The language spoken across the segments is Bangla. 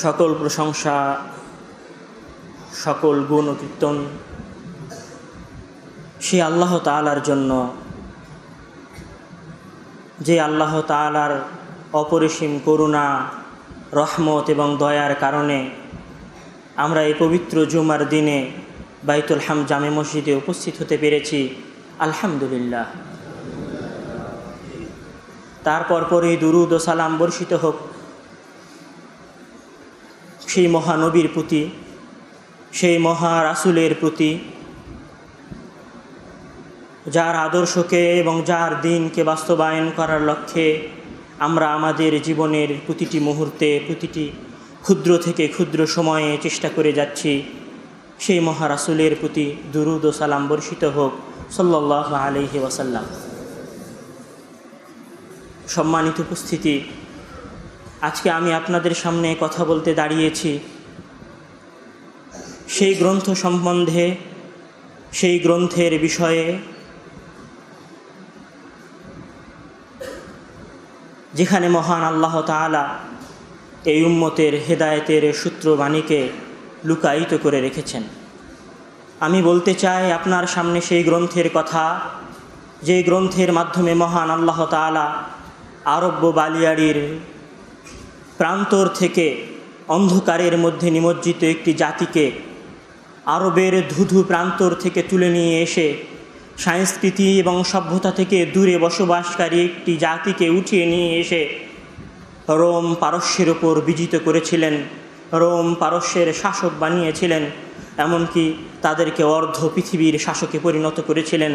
সকল প্রশংসা, সকল গুণ ও কীর্তন সে আল্লাহ তাআলার জন্য, যে আল্লাহ তাআলার অপরিসীম করুণা, রহমত এবং দয়ার কারণে আমরা এই পবিত্র জুমার দিনে বাইতুল হাম জামে মসজিদে উপস্থিত হতে পেরেছি। আলহামদুলিল্লাহ। তারপর পরে দুরুদ ও সালাম বর্ষিত হোক সেই মহানবীর প্রতি, সেই মহা রাসূলের প্রতি, যার আদর্শকে এবং যার দিনকে বাস্তবায়ন করার লক্ষ্যে আমরা আমাদের জীবনের প্রতিটি মুহূর্তে, প্রতিটি ক্ষুদ্র থেকে ক্ষুদ্র সময়ে চেষ্টা করে যাচ্ছি। সেই মহা রাসূলের প্রতি দুরুদ ও সালাম বর্ষিত হোক সাল্লাল্লাহু আলাইহি ওয়াসাল্লাম। সম্মানিত উপস্থিতি, আজকে আমি আপনাদের সামনে কথা বলতে দাঁড়িয়েছি সেই গ্রন্থ সম্বন্ধে, সেই গ্রন্থের বিষয়ে যেখানে মহান আল্লাহ তাআলা এই উম্মতের হেদায়েতের সূত্রবাণীকে লুকায়িত করে রেখেছেন। আমি বলতে চাই আপনার সামনে সেই গ্রন্থের কথা, যে গ্রন্থের মাধ্যমে মহান আল্লাহ তাআলা আরব্য বালিয়াড়ির প্রান্তর থেকে অন্ধকারের মধ্যে নিমজ্জিত একটি জাতিকে আরবের ধুধু প্রান্তর থেকে তুলে নিয়ে এসে সংস্কৃতি এবং সভ্যতা থেকে দূরে বসবাসকারী একটি জাতিকে উঠিয়ে নিয়ে এসে রোম পারস্যের ওপর বিজিত করেছিলেন, রোম পারস্যের শাসক বানিয়েছিলেন, এমনকি তাদেরকে অর্ধ পৃথিবীর শাসকে পরিণত করেছিলেন।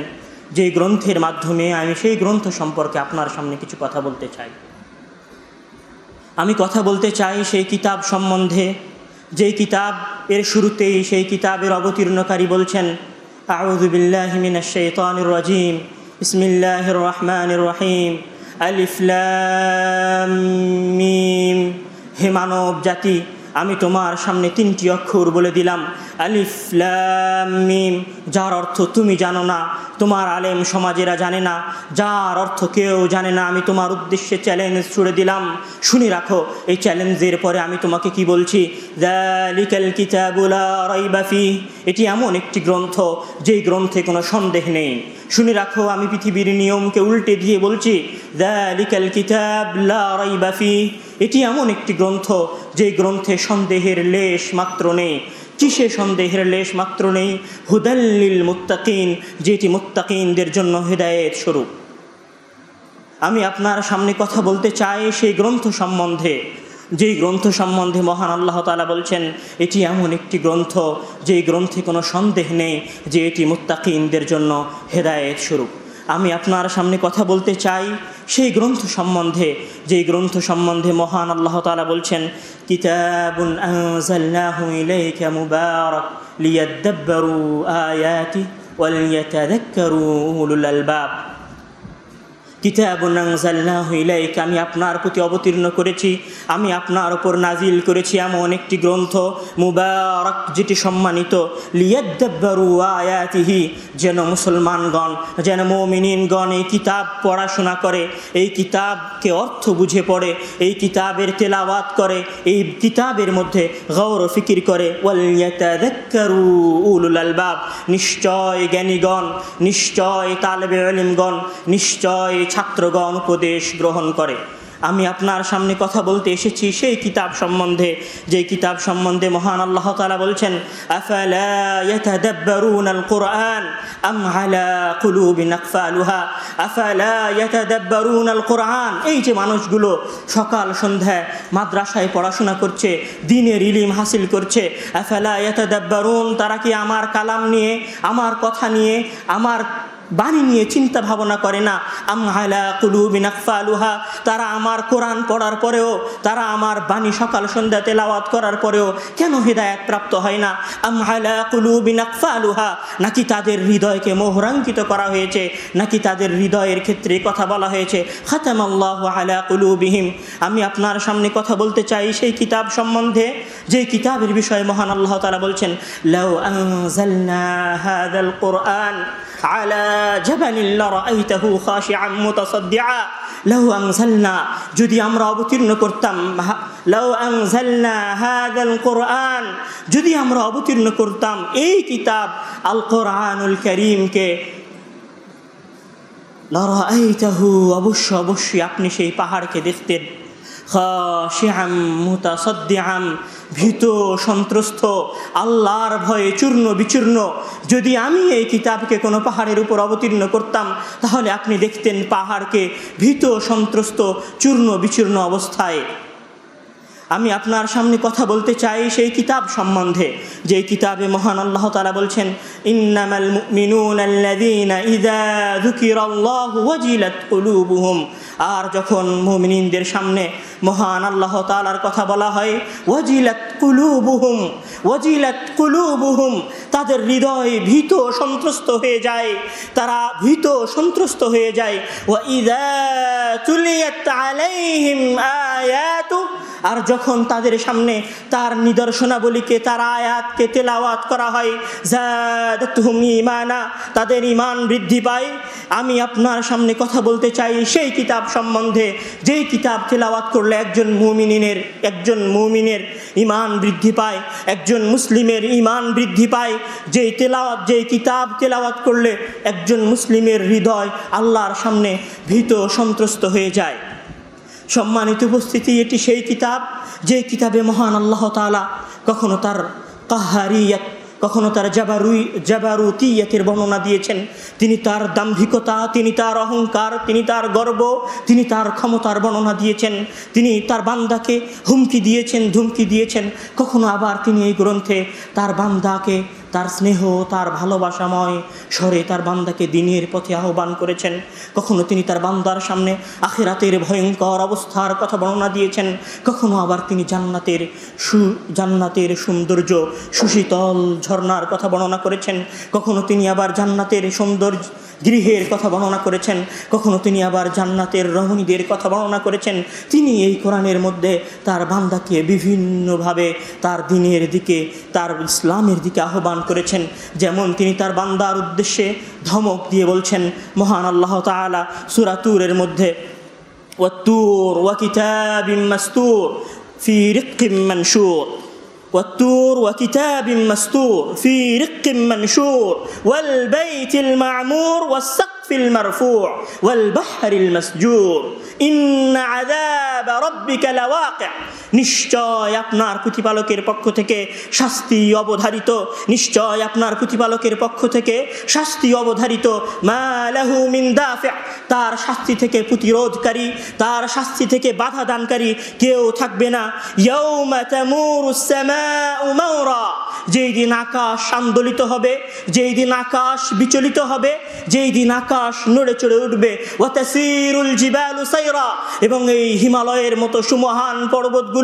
যে গ্রন্থের মাধ্যমে আমি সেই গ্রন্থ সম্পর্কে আপনার সামনে কিছু কথা বলতে চাই। আমি কথা বলতে চাই সেই কিতাব সম্বন্ধে, যেই কিতাব এর শুরুতেই সেই কিতাবের অবতীর্ণকারী বলছেন, আউযু বিল্লাহি মিনাশ শাইতানির রাজিম, বিসমিল্লাহির রহমানির রহিম, আলিফ লাম মিম। হে মানব জাতি, আমি তোমার সামনে তিনটি অক্ষর বলে দিলাম, আলিফ লাম মিম, যার অর্থ তুমি জানো না, তোমার আলেম সমাজেরা জানে না, যার অর্থ কেউ জানে না। আমি তোমার উদ্দেশ্যে চ্যালেঞ্জ ছুড়ে দিলাম, শুনে রাখো। এই চ্যালেঞ্জের পরে আমি তোমাকে কি বলছি, যালিকাল কিতাবু লা রাইবা ফিহ, এটি এমন একটি গ্রন্থ যেই গ্রন্থে কোনো সন্দেহ নেই। শুনে রাখো, আমি পৃথিবীর নিয়মকে উল্টে দিয়ে বলছি, যালিকাল কিতাব লা রাইবা ফিহ, এটি এমন একটি গ্রন্থ যেই গ্রন্থে সন্দেহের লেশ মাত্র নেই। কিসে সন্দেহের লেশ মাত্র নেই? হুদাল লিল মুত্তাকিন, যেটি মুত্তাকিনদের জন্য হেদায়েত স্বরূপ। আমি আপনার সামনে কথা বলতে চাই সেই গ্রন্থ সম্বন্ধে, যেই গ্রন্থ সম্বন্ধে মহান আল্লাহ তাআলা বলছেন এটি এমন একটি গ্রন্থ যেই গ্রন্থে কোনো সন্দেহ নেই যে এটি মুত্তাকিনদের জন্য হেদায়েত স্বরূপ। আমি আপনার সামনে কথা বলতে চাই সেই গ্রন্থ সম্বন্ধে, যেই গ্রন্থ সম্বন্ধে মহান আল্লাহ তাআলা বলছেন, কিতাবুন আনজালনাহু ইলাইকা মুবারাক লিয়াদাব্বারু আয়াতি ওয়াল ইয়াতাযাক্কারু উলুল আলবাব। কিতাবুন আনজালনাহু ইলাইকা, আমি আপনার প্রতি অবতীর্ণ করেছি, আমি আপনার উপর নাজিল করেছি এমন একটি গ্রন্থ, মুবারাক, যেটি সম্মানিত, লিয়াদাব্বারু আয়াতিহি, যেন মুসলমানগণ, যেন মুমিনিনগণ এই কিতাব পড়াশোনা করে, এই কিতাবকে অর্থ বুঝে পড়ে, এই কিতাবের তেলাওয়াত করে, এই কিতাবের মধ্যে গৌর ফিকির করে। ওয়াল ইয়াতাযাক্কারু উলুল আলবাব, নিশ্চয় জ্ঞানীগণ, নিশ্চয় তালেবে ইলমগণ, নিশ্চয় ছাত্রগণ উপদেশ গ্রহণ করে। আমি আপনার সামনে কথা বলতে এসেছি সেই কিতাব সম্বন্ধে, যে কিতাব সম্বন্ধে মহান আল্লাহ তাআলা বলছেন, আফালা ইয়াতাদাব্বারুনাল কুরআন আম আলা কুলুবিন আকফালুহা, আফালা ইয়াতাদাব্বারুনাল কুরআন। এই যে মানুষগুলো সকাল সন্ধ্যায় মাদ্রাসায় পড়াশোনা করছে, দ্বীনের ইলম হাসিল করছে, আফালা ইয়াতাদাব্বারুন, তারা কি আমার কালাম নিয়ে, আমার কথা নিয়ে, আমার বাণী নিয়ে চিন্তা ভাবনা করে না? আম আলা কুলুবিন আকফালুহা, তারা আমার কোরআন পড়ার পরেও, তারা আমার বাণী সকাল সন্ধ্যা তেলাওয়াত করার পরেও কেন হেদায়েত প্রাপ্ত হয় না? আম আলা কুলুবিন আকফালুহা, নাকি তাদের হৃদয়কে মোহরাঙ্কিত করা হয়েছে, নাকি তাদের হৃদয়ের ক্ষেত্রে কথা বলা হয়েছে খাতামাল্লাহু আলা কুলুবিহিম। আমি আপনার সামনে কথা বলতে চাই সেই কিতাব সম্বন্ধে, যে কিতাবের বিষয়ে মহান আল্লাহ তাআলা বলছেন, লাউ আনজালনা হাযাল কুরআন আলা জাবালিন লারাআইতাহু খাশিআন মুতাসাদ্দিআ লাউ আনজালনা, যদি আমরা অবতীর্ণ করতাম, লাউ আনজালনা হাযাল কুরআন, যদি আমরা অবতীর্ণ করতাম এই কিতাব আল কোরআনুল কারীমকে, লারাআইতাহু, অবশ্যই আপনি সেই পাহাড়কে দেখতেন, খাশিআম মুতাসাদ্দিআম, ভীত সন্ত্রস্ত, আল্লাহর ভয়ে চূর্ণ বিচূর্ণ। যদি আমি এই কিতাবকে কোনো পাহাড়ের উপর অবতীর্ণ করতাম তাহলে আপনি দেখতেন পাহাড়কে ভীত সন্ত্রস্ত চূর্ণ বিচূর্ণ অবস্থায়। আমি আপনার সামনে কথা বলতে চাই সেই কিতাব সম্বন্ধে, যে কিতাবে মহান আল্লাহ তাআলা বলছেন, ইন্নামাল মুমিনুনা আল্লাযীনা ইযা যুকিরাল্লাহু ওয়াজিলাত কুলুবুহুম, আর যখন মুমিনদের সামনে মহান আল্লাহ তাআলার কথা বলা হয়, ওয়াজিলাত কুলুবুহুম, তাদের হৃদয় ভীত সন্ত্রস্ত হয়ে যায়, তারা ভীত সন্ত্রস্ত হয়ে যায়। ওয়া ইযা তুলিয়াত আলাইহিম আয়াতু, আর যখন তাদের সামনে তার নিদর্শনাবলীকে, তার আয়াতকে তেলাওয়াত করা হয়, যাদাতুহুম ঈমানা, তাদের ঈমান বৃদ্ধি পায়। আমি আপনার সামনে কথা বলতে চাই সেই কিতাব সম্বন্ধে, যেই কিতাব তেলাওয়াত করলে একজন মুমিনের ঈমান বৃদ্ধি পায়, একজন মুসলিমের ঈমান বৃদ্ধি পায়। যেই কিতাব তেলাওয়াত করলে একজন মুসলিমের হৃদয় আল্লাহর সামনে ভীত সন্ত্রস্ত হয়ে যায়। সম্মানিত উপস্থিতি, এটি সেই কিতাব যে কিতাবে মহান আল্লাহ তাআলা কখনো তার কাহারিয়াত, কখনো তার জাবারুতিয়াতের বর্ণনা দিয়েছেন। তিনি তার দাম্ভিকতা, তিনি তার অহংকার, তিনি তার গর্ব, তিনি তার ক্ষমতার বর্ণনা দিয়েছেন। তিনি তার বান্দাকে হুমকি দিয়েছেন, ধুমকি দিয়েছেন। কখনো আবার তিনি এই গ্রন্থে তার বান্দাকে তার স্নেহ, তার ভালোবাসাময় স্বরে তার বান্দাকে দ্বীনের পথে আহ্বান করেছেন। কখনো তিনি তার বান্দার সামনে আখিরাতের ভয়ঙ্কর অবস্থার কথা বর্ণনা দিয়েছেন। কখনো আবার তিনি জান্নাতের সৌন্দর্য, সুশীতল ঝর্ণার কথা বর্ণনা করেছেন। কখনো তিনি আবার জান্নাতের সৌন্দর্য গৃহের কথা বর্ণনা করেছেন। কখনো তিনি আবার জান্নাতের রমণীদের কথা বর্ণনা করেছেন। তিনি এই কোরআনের মধ্যে তার বান্দাকে বিভিন্নভাবে তার দ্বীনের দিকে, তার ইসলামের দিকে আহ্বান করেছেন। যেমন তিনি তার বান্দার উদ্দেশ্যে ধমক দিয়ে বলছেন মহান আল্লাহ তাআলা সূরা তুরের মধ্যে, ওয়াত-তুর ওয়া কিতাবিম মাসতুর ফি রিক্কিম মানশুর, والطور وكتاب مستور في رق منشور والبيت المعمور والسقف المرفوع والبحر المسجور إن عذاب ربك لواقع, নিশ্চয় আপনার প্রতিপালকের পক্ষ থেকে শাস্তি অবধারিত, নিশ্চয় আপনার প্রতিপালকের পক্ষ থেকে শাস্তি অবধারিত। মা লাহু মিন দাফি', তার শাস্তি থেকে প্রতিরোধকারী, তার শাস্তি থেকে বাধা দানকারী কেউ থাকবে না। ইয়াউমা তামুরুস সামাউ মাওরা, যেই দিন আকাশ আন্দোলিত হবে, যেই দিন আকাশ বিচলিত হবে, যেই দিন আকাশ নড়ে চড়ে উঠবে। ওয়া তাসিরুল জিবালু সাইরা, এবং এই হিমালয়ের মতো সুমহান পর্বতগুলো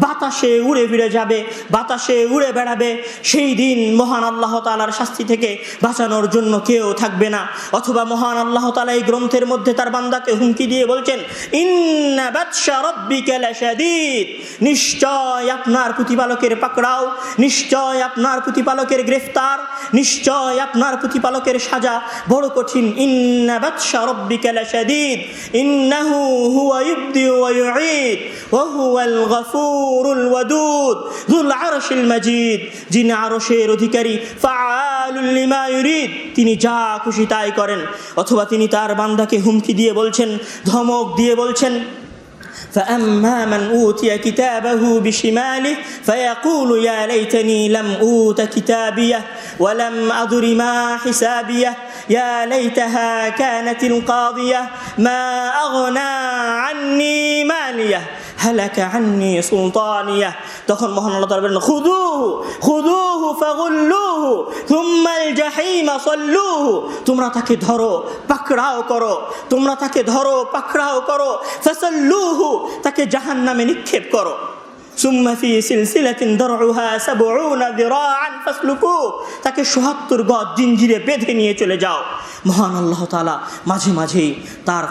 বাতাসে উড়ে ফিরে যাবে, বাতাসে উড়ে বেড়াবে। সেই দিন মহান আল্লাহ তাআলার শাস্তি থেকে বাঁচানোর জন্য কেউ থাকবে না। অথবা মহান আল্লাহ তাআলা এই গ্রন্থের মধ্যে তার বান্দাকে হুমকি দিয়ে বলছেন, ইন্না বাতশা রাব্বিকা লাশাদীদ, নিশ্চয় আপনার প্রতিপালকের পাকড়াও, নিশ্চয় আপনার প্রতিপালকের গ্রেফতার, নিশ্চয় আপনার প্রতিপালকের সাজা বড় কঠিন। ইন্না বাতশা রাব্বিকা লাশাদীদ ইন্নাহু হুয়া ইবদি ওয়া ইউঈদ ওয়া হুয়াল গফুরুল ওয়াদুদ যুল আরশিল মাজিদ, যিনি আরশের অধিকারী, ফাআলুল লিমা ইউরিদ, তিনি যা খুশি তাই করেন। অথবা তিনি তার বান্দাকে হুমকি দিয়ে বলছেন, ধমক দিয়ে বলছেন, فأما من أوتي كتابه بشماله فيقول يا ليتني لم أوت كتابيه ولم أدر ما حسابيه يا ليتها كانت القاضية ما أغنى عني ماليه هلك عني سلطانيه। তখন মহান আল্লাহ তাআলা বলেন, খুযুহু ফাগুল্লুহু থুম্মাল জাহিমা সাল্লুহু, তোমরা তাকে ধরো, পাকড়াও করো, তোমরা তাকে ধরো, পাকড়াও করো, ফাসাল্লুহু, তাকে জাহান্নামে নিক্ষেপ করো। সুম্মা ফি সিলসিলাতিন দারউহা ৭০ যিরাআন ফাসলুকু, তাকে ৭৭ গজ জিঞ্জিরে বেঁধে নিয়ে চলে যাও। মহান আল্লাহ তাআলা মাঝে মাঝেই তার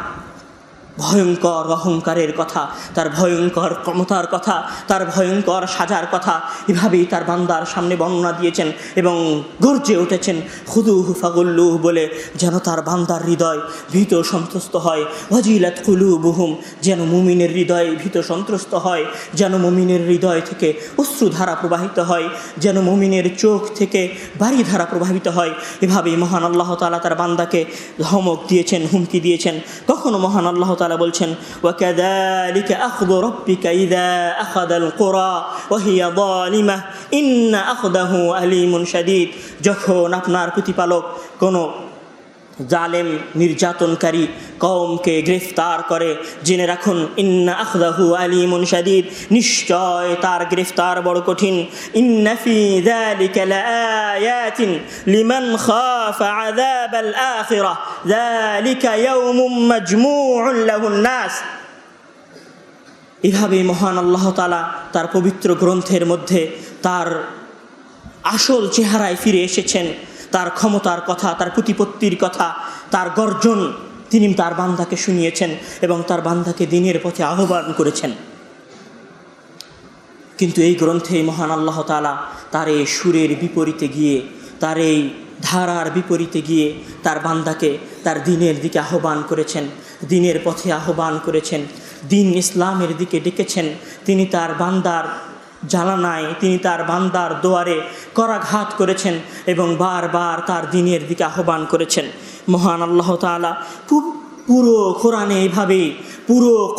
ভয়ঙ্কর অহংকারের কথা, তার ভয়ঙ্কর ক্ষমতার কথা, তার ভয়ঙ্কর সাজার কথা এভাবেই তার বান্দার সামনে বর্ণনা দিয়েছেন এবং গর্জে উঠেছেন খুদুহু ফাগুল্লুহু বলে, যেন তার বান্দার হৃদয় ভীত সন্ত্রস্ত হয়। ওয়াজিলাত কুলুবুহুম, যেন মুমিনের হৃদয় ভীত সন্ত্রস্ত হয়, যেন মুমিনের হৃদয় থেকে অশ্রুধারা প্রবাহিত হয়, যেন মুমিনের চোখ থেকে বাড়িধারা প্রবাহিত হয়। এভাবেই মহান আল্লাহ তাআলা তার বান্দাকে ধমক দিয়েছেন, হুমকি দিয়েছেন। কখনো মহান আল্লাহ তাআলা বলছেন ওয়াকাযালিকা আখযু রাব্বিকা ইযা আখাযাল কুরা ওয়া হিয়া যালিমাহ ইন্না আখযাহু আলীমুন শাদীদ। যখন আপনার প্রতিপালক কোনো জালেম নির্যাতনকারী কওমকে গ্রেফতার করে, জেনে রাখুন ইন্না আখযাহু আলীমুন শাদীদ, নিশ্চয় তার গ্রেফতার বড় কঠিন। ইন্না ফি যালিকা লাআয়াতিন লিমান খাফা আযাবাল আখিরাহ যালিকা ইয়াউমুম মাজমুউন লাহুন নাস। এভাবে মহান আল্লাহ তাআলা তার পবিত্র গ্রন্থের মধ্যে তার আসল চেহারায় ফিরে এসেছেন। তার ক্ষমতার কথা, তার প্রতিপত্তির কথা, তার গর্জন তিনি তার বান্দাকে শুনিয়েছেন এবং তার বান্দাকে দ্বীনের পথে আহ্বান করেছেন। কিন্তু এই গ্রন্থে মহান আল্লাহ তাআলা তার এই সুরের বিপরীতে গিয়ে, তার এই ধারার বিপরীতে গিয়ে তার বান্দাকে তার দ্বীনের দিকে আহ্বান করেছেন, দ্বীনের পথে আহ্বান করেছেন, দ্বীন ইসলামের দিকে ডেকেছেন। তিনি তার বান্দার জানানায়, তিনি তার বান্দার দুয়ারে করাঘাত করেছেন এবং বারবার তার দ্বীনের দিকে আহ্বান করেছেন। মহান আল্লাহ তাআলা পুরো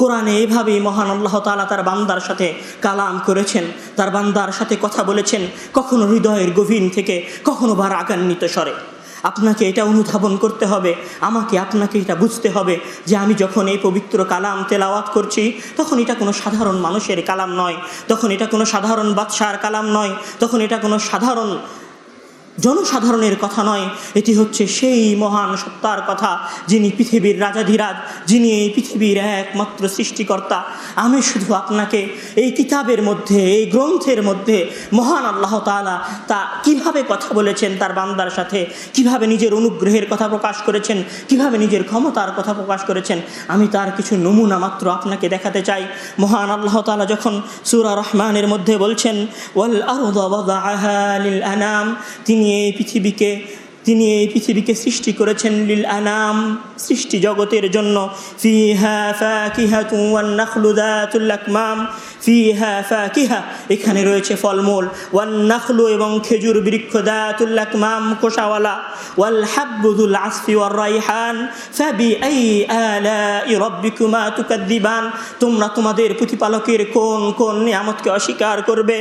কোরআনে এইভাবেই মহান আল্লাহ তাআলা তার বান্দার সাথে কালাম করেছেন, তার বান্দার সাথে কথা বলেছেন, কখনো হৃদয়ের গভীর থেকে, কখনো বা রাগান্বিত স্বরে। আপনাকে এটা অনুধাবন করতে হবে, আপনাকে এটা বুঝতে হবে যে আমি যখন এই পবিত্র কালাম তেলাওয়াত করছি তখন এটা কোনো সাধারণ মানুষের কালাম নয়, তখন এটা কোনো সাধারণ বাদশার কালাম নয়, তখন এটা কোনো সাধারণ জনসাধারণের কথা নয়। এটি হচ্ছে সেই মহান সত্তার কথা যিনি পৃথিবীর রাজাধিরাজ, যিনি এই পৃথিবীর একমাত্র সৃষ্টিকর্তা। আমি শুধু আপনাকে এই কিতাবের মধ্যে, এই গ্রন্থের মধ্যে মহান আল্লাহ তাআলা তা কিভাবে কথা বলেছেন তার বান্দার সাথে, কিভাবে নিজের অনুগ্রহের কথা প্রকাশ করেছেন, কিভাবে নিজের ক্ষমতার কথা প্রকাশ করেছেন, আমি তার কিছু নমুনা মাত্র আপনাকে দেখাতে চাই। মহান আল্লাহ তাআলা যখন সূরা রহমানের মধ্যে বলছেন ওয়াল আরদা ওয়াদাআহা লিল আনাম, তিনি এই পৃথিবীকে সৃষ্টি করেছেন লিল আনাম, সৃষ্টি জগতের জন্য। ফিহা ফাকিহাতু ওয়ান নাখলু যাতুল আকমাম, ফিহা ফাকিহা, এখানে রয়েছে ফলমূল, ওয়ান নাখলু এবং খেজুর বৃক্ষ, যাতুল আকমাম কোষাওয়ালা, ওয়াল হাব্বু যুল আসফি ওয়ার রাইহান, ফাবিআই আলাই রাব্বিকুমা তুকাযযিবান, তোমরা তোমাদের প্রতিপালকের কোন কোন নিয়ামতকে অস্বীকার করবে।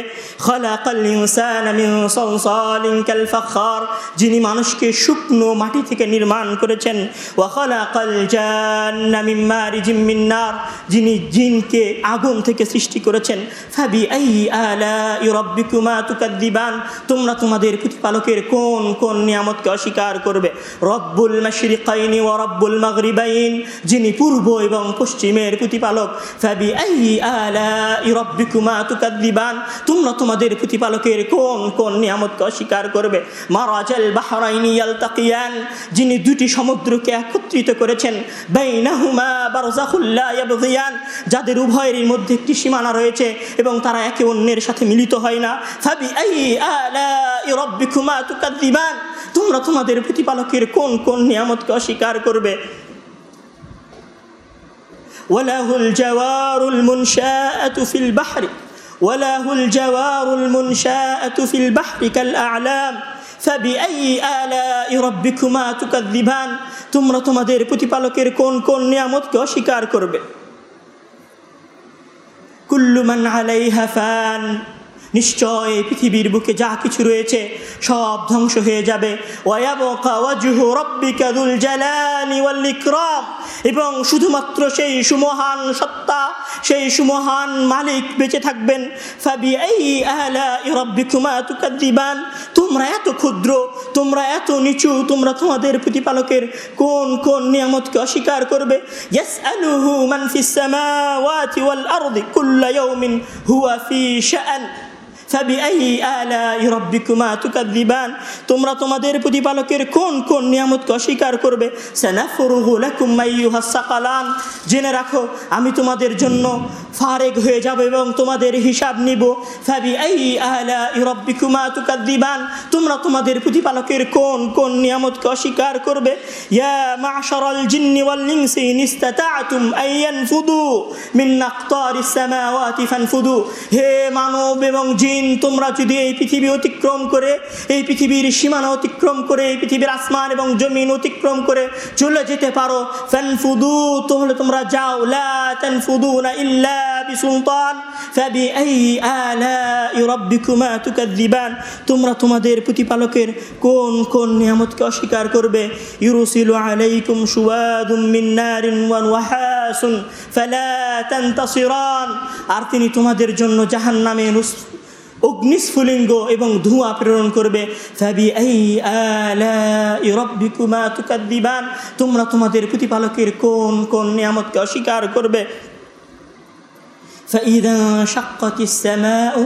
খালাকাল ইনসানা মিন সালসালিন কাল ফাখার, যিনি মানুষকে শুকনো মাটি থেকে নির্মাণ করেছেন। ওয়া খালাকাল জান্না মিন মারিজিম মিন নার, যিনি জিনকে আগুন থেকে সৃষ্টি করেছেন। ফাবিআই আলাই রাব্বিকুমা তুকাযযিবান, তোমরা তোমাদের প্রতিপালকের কোন কোন নিয়ামতকে অস্বীকার করবে। রব্বুল মাশরিকাইনি ওয়া রব্বুল মাগরিবাইন, যিনি পূর্ব এবং পশ্চিমের প্রতিপালক। ফাবিআই আলাই রাব্বিকুমা তুকাযযিবান, তোমরা তোমাদের প্রতিপালকের কোন কোন নিয়ামতকে অস্বীকার করবে। মারাজাল বাহরাইনি ইয়ালতাকিয়ান, যিনি দুটি সমুদ্রকে একত্রিত করেছেন। বাইনাহুমা বারযাখুল লা ইয়াবগিয়ান, যাদের উভয়ের মধ্যে একটি সীমানা রয়েছে এবং তারা একে অন্যের সাথে মিলিত হয় না। ফাবিআই আলাই রাব্বিকুমা তুকাযযিবান, তোমরা তোমাদের প্রতিপালকের কোন কোন নিয়ামতকে অস্বীকার করবে। ওয়ালাহুল জাওয়ারুল মুনশাআতু ফিল বাহরি, ওয়ালাহুল জাওয়ারুল মুনশাআতু ফিল বাহরি কাল আ'লাম, ফাবিআই আলাই রাব্বিকুমা তুকাযযিবান, তোমরা তোমাদের প্রতিপালকের কোন কোন নিয়ামতকে অস্বীকার করবে। কুল্লু মান আলাইহা ফান, নিশ্চয় পৃথিবীর বুকে যা কিছু রয়েছে সব ধ্বংস হয়ে যাবে। ওয়ায়াবকা ওয়াজহু রাব্বিকা যুল জালালি ওয়াল ইকরাম, এবং শুধুমাত্র সেই সুমহান সত্তা, সেই সুমহান মালিক বেঁচে থাকবেন। ফাবিআই আলাই রাব্বিকুমা তুকাযযিবান, তোমরা এত ক্ষুদ্র, তোমরা এত নিচু, তোমরা তোমাদের প্রতিপালকের কোন কোন নিয়ামতকে অস্বীকার করবে। ইয়াসআলুহু মান ফিস সামাওয়াতি ওয়াল আরদি কুল্লা ইয়াউমিন হুয়া ফি শাআন, ফাবিআইয়ি আলাই রাব্বিকুমা তুকাযযিবান, তোমরা তোমাদের প্রতিপালকের কোন কোন নিয়ামতকে অস্বীকার করবে। সানাফরুগু লাকুম আইয়ুহাস সাকালান, জেনে রাখো আমি তোমাদের জন্য ফারেগ হয়ে যাব এবং তোমাদের হিসাব নিব। ফাবিআইয়ি আলাই রাব্বিকুমা তুকাযযিবান, তোমরা তোমাদের প্রতিপালকের কোন কোন নিয়ামতকে অস্বীকার করবে। ইয়া মা'শারাল জিন্নি ওয়াল ইনসি ইন ইসতাতা'তুম আইয়ানফুদু মিন আকতারিস সামাওয়াতি ফানফুদু, হে মানব এবং জিন, তোমরা যদি এই পৃথিবী অতিক্রম করে, এই পৃথিবীর সীমানা অতিক্রম করে, এই পৃথিবীর আসমান এবং জমিন অতিক্রম করে চলে যেতে পারো, ফানফুদু, তাহলে তোমরা যাও, লা তানফুদুনা ইল্লা বিসুলতান ফাবিআইয়ি আলাই রাব্বিকুমা তুকাযযিবান, তোমরা তোমাদের প্রতিপালকের কোন কোন নিয়ামতকে অস্বীকার করবে। ইউরসিলু আলাইকুম শুওয়াদুম মিন নারিন ওয়া ওয়াহাসুন ফালা তানতাসিরান, আর তিনি তোমাদের জন্য জাহান্নামে অগ্নিস্ফুলিঙ্গ এবং ধোঁয়া প্রেরণ করবে। ফাবিআইয়ি আলাই রাব্বিকুমা তুকাযযিবান, তোমরা তোমাদের প্রতিপালকের কোন কোন নিয়ামতকে অস্বীকার করবে। ফাইযা শাক্কাতিস সামাউ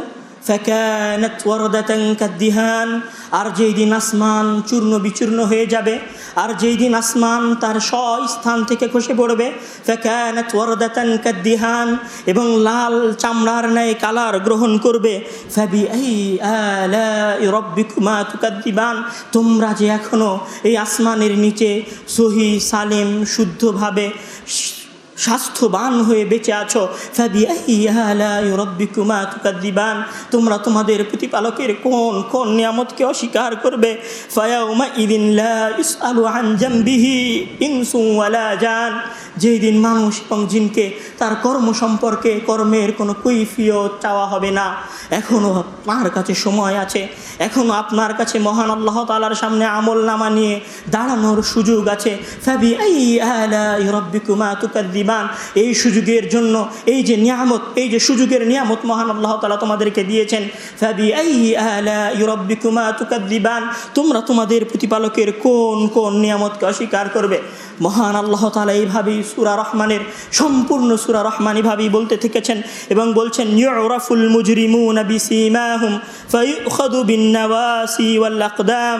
ফাকানাত ওয়ারদাতান কাদ্দিহান, আর যেই দিন আসমান চূর্ণ বিচূর্ণ হয়ে যাবে, আর যেই দিন আসমান তার স্থান থেকে খসে পড়বে, ফাকানাত ওয়ারদাতান কাদ্দিহান, এবং লাল চামড়ার ন্যায় কালার গ্রহণ করবে। ফাবিআইয়ি আলাই রাব্বিকুমা তুকাযযিবান, তোমরা যে এখনো এই আসমানের নিচে সহি সালিম শুদ্ধভাবে স্বাস্থ্যবান হয়ে বেঁচে আছো, ফাবিআইয়ি আলাই রাব্বিকুমা তুকাযযিবান, তোমরা তোমাদের প্রতিপালকের কোন কোন নিয়ামতকে অস্বীকার করবে। ফায়াউমা ইযিন লা ইসআলু আন জামবিহি ইনসু ওয়ালা জান, যেই দিন মানুষ এবং জিনকে তার কর্ম সম্পর্কে কর্মের কোনো কৈফিয়ত চাওয়া হবে না। এখনও আপনার কাছে সময় আছে, এখনও আপনার কাছে মহান আল্লাহ তাআলার সামনে আমল নামা নিয়ে দাঁড়ানোর সুযোগ আছে। ফাবিআইয়ি আলাই রাব্বিকুমা তুকাযযিবান, এই সুযোগের জন্য, এই যে নিয়ামত, এই যে সুযোগের নিয়ামত মহান আল্লাহ তাআলা তোমাদেরকে দিয়েছেন, ফাবিআইয়ি আলাই রাব্বিকুমা তুকাযযিবান, তোমরা তোমাদের প্রতিপালকের কোন কোন নিয়ামতকে অস্বীকার করবে। মহান আল্লাহ তাআলা এইভাবেই সূরা রহমানের সম্পূর্ণ সূরা রহমান এইভাবেই বলতে থেকেছেন এবং বলছেন, ইউরাফুল মুজরিমুনা বিসীমাহুম ফায়ুখাযু বিন্নাওয়াসি ওয়াল আকদাম,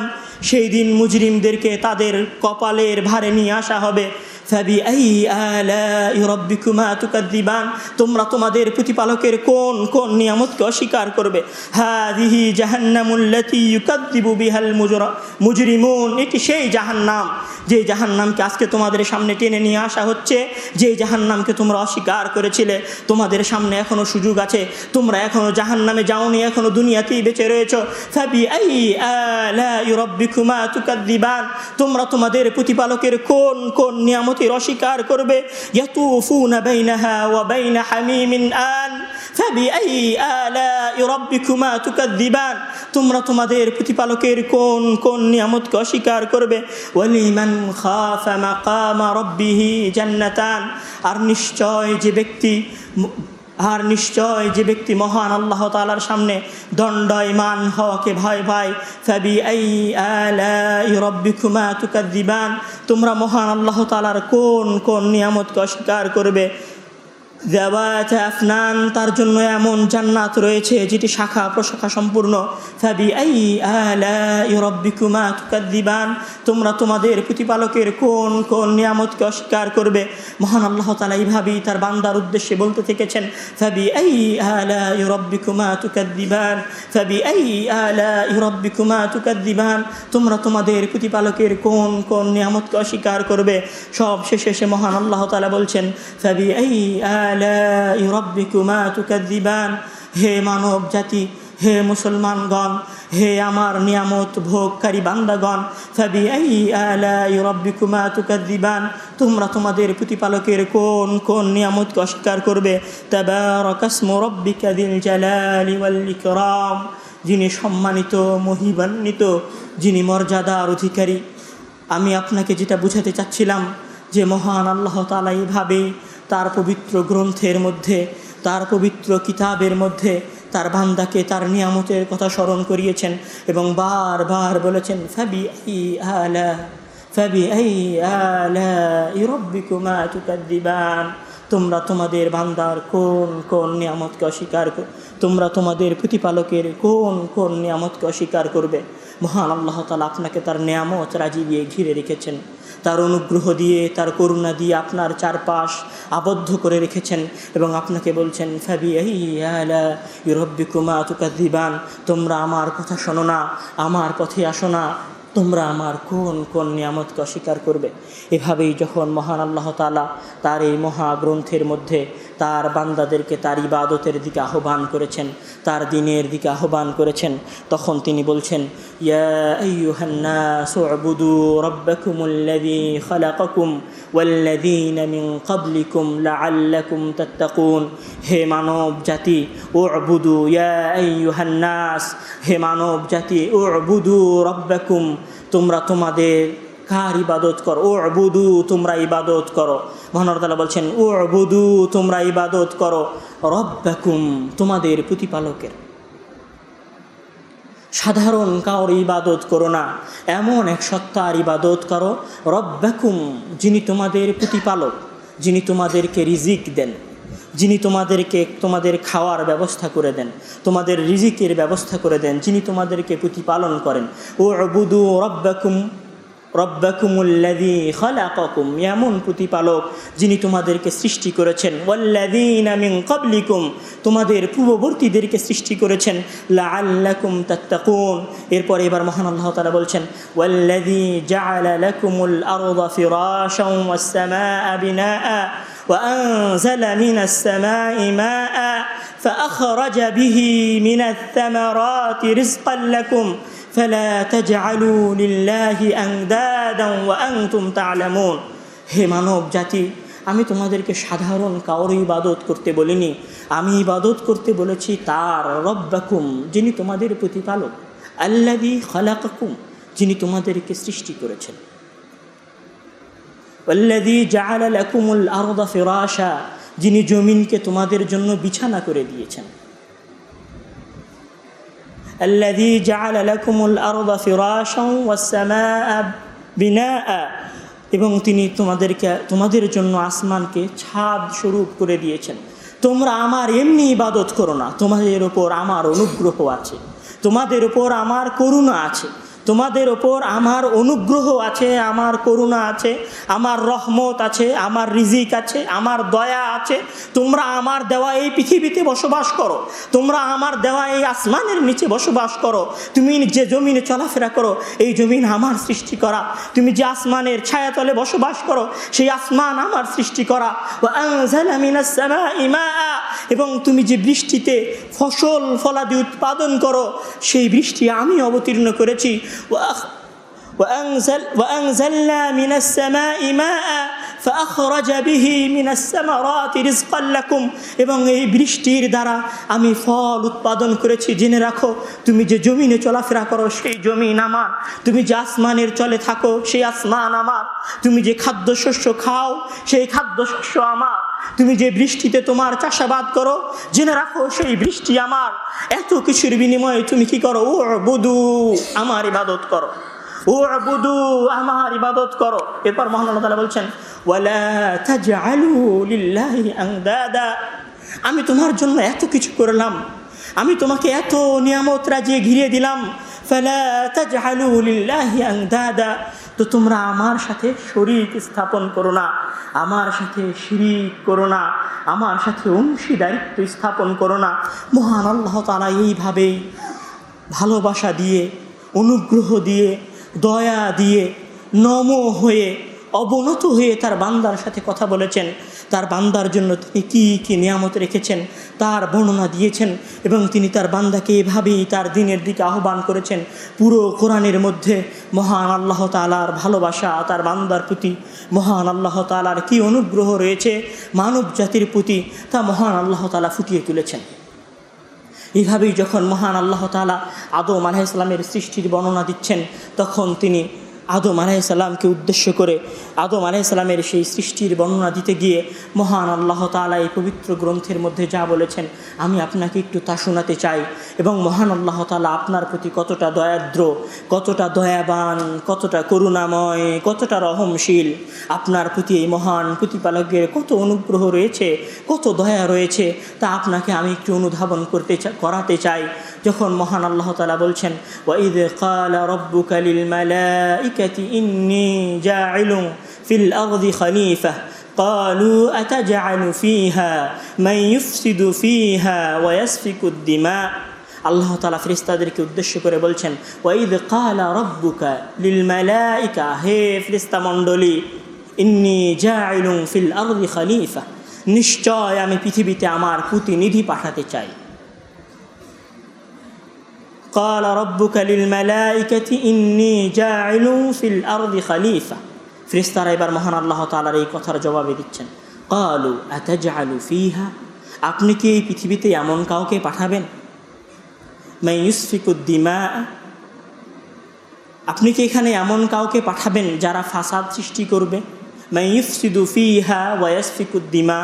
সেই দিন মুজরিমদেরকে তাদের কপালের ভারে নিয়ে আসা হবে। ফাবিআইয়ি আলাই রাব্বিকুমা তুকাযযিবান, তোমরা তোমাদের প্রতিপালকের কোন কোন নিয়ামতকে অস্বীকার করবে। হাযিহি জাহান্নামুল্লাতী ইউকাযযিবু বিহাল মুজরিমুন, এটি সেই জাহান্নাম, যে জাহান্নামকে আজকে তোমাদের সামনে টেনে নিয়ে আসা হচ্ছে, যে জাহান্নামকে তোমরা অস্বীকার করেছিলে। তোমাদের সামনে এখনো সুযোগ আছে, তোমরা এখনো জাহান্নামে যাওনি, এখনো দুনিয়াতেই বেঁচে রয়েছো। ফাবিআইয়ি আলাই রাব্বিকুমা তুকাযযিবান, তোমরা তোমাদের প্রতিপালকের কোন কোন নিয়ামতের অস্বীকার করবে। ইয়াতুফুনা বাইনাহা ওয়া বাইনা হামিমিন আন ফাবিআইয়ি আলাই রাব্বিকুমা তুকাযযিবান, তোমরা তোমাদের প্রতিপালকের কোন কোন নিয়ামতকে অস্বীকার করবে। ওয়ালিমান খাফা মাকামা রাব্বিহি জান্নাতান, আর নিশ্চয় যে ব্যক্তি মহান আল্লাহ তাআলার সামনে দণ্ডায়মান হওয়াকে ভয় পায়। ফাবিআইয়ি আলাই রাব্বিকুমা তুকাযযিবান, তোমরা মহান আল্লাহ তাআলার কোন কোন নিয়ামতকে অস্বীকার করবে। যাওয়াতা আফনান, তার জন্য এমন জান্নাত রয়েছে যেটি শাখা প্রশাখা সম্পূর্ণ। ফাবিআইয়ি আলাই রাব্বিকুমা তুকাযযিবান, তোমরা তোমাদের প্রতিপালকের কোন কোন নিয়ামতকে অস্বীকার করবে। মহান আল্লাহ তাআলা এইভাবেই তার বান্দার উদ্দেশ্যে বলতে থেকেছেন, ফাবিআইয়ি আলাই রাব্বিকুমা তুকাযযিবান, ফাবিআইয়ি আলাই রাব্বিকুমা তুকাযযিবান, তোমরা তোমাদের প্রতিপালকের কোন কোন নিয়ামতকে অস্বীকার করবে। সব শেষে মহান আল্লাহ তাআলা বলছেন, ফাবিআইয়ি আলাই রাব্বিকুমা তুকাযযিবান, হে মানব জাতি, হে মুসলমানগণ, হে আমার নিয়ামত ভোগকারী বান্দাগণ, ফাবিআইয়ি আলাই রাব্বিকুমা তুকাযযিবান, তোমরা তোমাদের প্রতিপালকের কোন কোন নিয়ামতকে অস্বীকার করবে। তাবারাকাসমু রাব্বিকা যিল জালালি ওয়াল ইকরাম, যিনি সম্মানিত, মহিমান্বিত, যিনি মর্যাদার অধিকারী। আমি আপনাকে যেটা বুঝাতে চাচ্ছিলাম যে মহান আল্লাহ তাআলা এইভাবেই তার পবিত্র গ্রন্থের মধ্যে, তার পবিত্র কিতাবের মধ্যে তার বান্দাকে তার নিয়ামতের কথা স্মরণ করিয়েছেন এবং বারবার বলেছেন, ফাবিআইয়ি আলাই রাব্বিকুমা তুকাযযিবান, তোমরা তোমাদের বান্দার কোন কোন নিয়ামতকে অস্বীকার তোমরা তোমাদের প্রতিপালকের কোন কোন নিয়ামতকে অস্বীকার করবে? মহান আল্লাহ তাআলা আপনাকে তার নিয়ামত রাজি দিয়ে ঘিরে রেখেছেন, তার অনুগ্রহ দিয়ে, তার করুণা দিয়ে আপনার চারপাশ আবদ্ধ করে রেখেছেন এবং আপনাকে বলছেন ফাবিআইয়ি আলা'i রাব্বিকুমা তুকাযযিবান, তোমরা আমার কথা শোনো না, আমার পথে আসো না, তোমরা আমার কোন কোন নিয়ামতকে অস্বীকার করবে? এভাবেই যখন মহান আল্লাহ তাআলা তার এই মহাগ্রন্থের মধ্যে তার বান্দাদেরকে তার ইবাদতের দিকে আহ্বান করেছেন, তার দ্বীনের দিকে আহ্বান করেছেন, তখন তিনি বলছেন ইয়া আইয়ুহান নাসু উবুদু রাব্বাকুমুল্লাযী খালাকাকুম ওয়াল্লাযীনা মিন ক্বাবলিকুম লাআল্লাকুম তাত্তাকুন। হে মানব জাতি, উবুদু ইয়া আইয়ুহান নাস, হে মানব জাতি, উবুদু রাব্বাকুম, তোমরা তোমাদের কার ইবাদত করো? উবুদু, তোমরা ইবাদত করো। মহান আল্লাহ তাআলা বলছেন উবুদু, তোমরা ইবাদত করো রব্বাকুম, তোমাদের প্রতিপালকের। সাধারণ কাউর ইবাদত করো না, এমন এক সত্তার ইবাদত করো রব্বাকুম, যিনি তোমাদের প্রতিপালক, যিনি তোমাদেরকে রিজিক দেন, যিনি তোমাদের খাওয়ার ব্যবস্থা করে দেন, তোমাদের রিজিকের ব্যবস্থা করে দেন, যিনি তোমাদেরকে প্রতিপালন করেন। উবুদু রব্বাকুমুল্লাযী খালাকাকুম, এমন প্রতিপালক যিনি তোমাদেরকে সৃষ্টি করেছেন, ওয়াল্লাযীনা মিন ক্বাবলিকুম, তোমাদের পূর্ববর্তীদেরকে সৃষ্টি করেছেন, লাআল্লাকুম তাত্তাকুন। এরপর এবার মহান আল্লাহ তাআলা বলছেন ওয়াল্লাযী জাআলা লাকুমুল আরদা ফিরাশান ওয়াস সামাআ বিনাআ وأنزل من السماء ماء فأخرج به من الثمرات رزقا لكم فلا تجعلوا لله أندادا وأنتم تعلمون। হে মানব জাতি, আমি তোমাদেরকে সাধারণ কাউর ইবাদত করতে বলিনি, আমি ইবাদত করতে বলেছি তার, রব্বাকুম, যিনি তোমাদের প্রতিপালক, আল্লাযী খালাকাকুম, যিনি তোমাদেরকে সৃষ্টি করেছেন, ওয়াল্লাযী জাআলা লাকুমুল আরদা ফিরাশা, যিনি জমিনকে তোমাদের জন্য বিছানা করে দিয়েছেন, আল্লাযী জাআলা লাকুমুল আরদা ফিরাশান ওয়াস সামাআ বিনাআ, এবং তিনি তোমাদের জন্য আসমানকে ছাদ স্বরূপ করে দিয়েছেন। তোমরা আমার এমনি ইবাদত করো না, তোমাদের ওপর আমার অনুগ্রহ আছে, তোমাদের ওপর আমার করুণা আছে, তোমাদের ওপর আমার অনুগ্রহ আছে, আমার করুণা আছে, আমার রহমত আছে, আমার রিজিক আছে, আমার দয়া আছে। তোমরা আমার দেওয়া এই পৃথিবীতে বসবাস করো, তোমরা আমার দেওয়া এই আসমানের নিচে বসবাস করো, তুমি যে জমিনে চলাফেরা করো এই জমিন আমার সৃষ্টি করা, তুমি যে আসমানের ছায়াতলে বসবাস করো সেই আসমান আমার সৃষ্টি করা। ওয়া আনজালা মিনাস সামাই মাআ, এবং তুমি যে বৃষ্টিতে ফসল ফলাদি উৎপাদন করো সেই বৃষ্টি আমি অবতীর্ণ করেছি। وأنزلنا من السماء ماء فأخرج به من الثمرات رزقا لكم, এবং এই বৃষ্টির দ্বারা আমি ফল উৎপাদন করেছি। জেনে রাখো, তুমি যে জমিনে চলাফেরা করো সেই জমিন আমার, তুমি যে আসমানের চলে থাকো সেই আসমান আমার, তুমি যে খাদ্যশস্য খাও সেই খাদ্যশস্য আমার, তুমি যে বৃষ্টিতে তোমার চাষাবাদ করো জেনে রাখো সেই বৃষ্টি আমার। এত কিছুর বিনিময়ে তুমি কি করো? উবুদু, আমার ইবাদত করো, উবুদু, আমার ইবাদত করো। এরপর মহান আল্লাহ তাআলা বলছেন ওয়ালা তাজআলু লিল্লাহি আনদাদা, আমি তোমার জন্য এত কিছু করলাম, আমি তোমাকে এত নিয়ামত রাজিয়ে ঘিরে দিলাম, ফালা তাজআলু লিল্লাহি আনদাদা, তো তোমরা আমার সাথে শরীক স্থাপন করো না, আমার সাথে শিরিক করো না, আমার সাথে অংশীদারিত্ব স্থাপন করো না। মহান আল্লাহ তাআলা এইভাবেই ভালোবাসা দিয়ে, অনুগ্রহ দিয়ে, দয়া দিয়ে, নম হয়ে, অবনত হয়ে তার বান্দার সাথে কথা বলেছেন। তার বান্দার জন্য তিনি কী কী নিয়ামত রেখেছেন তার বর্ণনা দিয়েছেন, এবং তিনি তার বান্দাকে এভাবেই তার দ্বীনের দিকে আহ্বান করেছেন। পুরো কোরআনের মধ্যে মহান আল্লাহ তাআলার ভালোবাসা তার বান্দার প্রতি, মহান আল্লাহ তাআলার কী অনুগ্রহ রয়েছে মানব জাতির প্রতি, তা মহান আল্লাহ তাআলা ফুটিয়ে তুলেছেন। এইভাবেই যখন মহান আল্লাহ তাআলা আদম আলাইহিস সালামের সৃষ্টির বর্ণনা দিচ্ছেন, তখন তিনি আদম আলাইহিসসালামকে উদ্দেশ্য করে আদম আলাইহিসসালামের সেই সৃষ্টির বর্ণনা দিতে গিয়ে মহান আল্লাহ তাআলা এই পবিত্র গ্রন্থের মধ্যে যা বলেছেন আমি আপনাকে একটু তা শোনাতে চাই। এবং মহান আল্লাহ তাআলা আপনার প্রতি কতটা দয়ার্দ্র, কতটা দয়াবান, কতটা করুণাময়, কতটা রহমশীল, আপনার প্রতি এই মহান প্রতিপালকের কত অনুগ্রহ রয়েছে, কত দয়া রয়েছে, তা আপনাকে আমি একটু অনুধাবন করাতে চাই। যখন মহান আল্লাহ তাআলা বলছেন ওয়াইদ ক্বালা রাব্বুকা লিল মালাইকাতি ইন্নী জাইলুন ফিল আরদি খলিফা قالوا أتجعل فيها من يفسد فيها ويسفك الدماء। আল্লাহ তাআলা ফেরেশতাদেরকে উদ্দেশ্য করে বলছেন ওয়াইদ ক্বালা রাব্বুকা লিল মালাইকা, হে ফেরেশতা মণ্ডলী, ইন্নী জাইলুন ফিল আরদি খলিফা, নিশ্চয় আমি পৃথিবীতে আমার প্রতিনিধি পাঠাতে চাই। ক্বালা রাব্বুকা লিল মালাইকাতি ইন্নী জাইলুন ফিল আরদি খলিফা। ফেরেশতারা এবার মহান আল্লাহ তাআলার এই কথার জবাবে দিচ্ছেন ক্বালু আতাজআলু ফিহা, আপনি কি এই পৃথিবীতে এমন কাউকে পাঠাবেন মান ইউসফিকুদ দিমা, আপনি কি এখানে এমন কাউকে পাঠাবেন যারা ফাসাদ সৃষ্টি করবে, মান ইউফসিদু ফিহা ওয়া ইয়াসফিকুদ দিমা,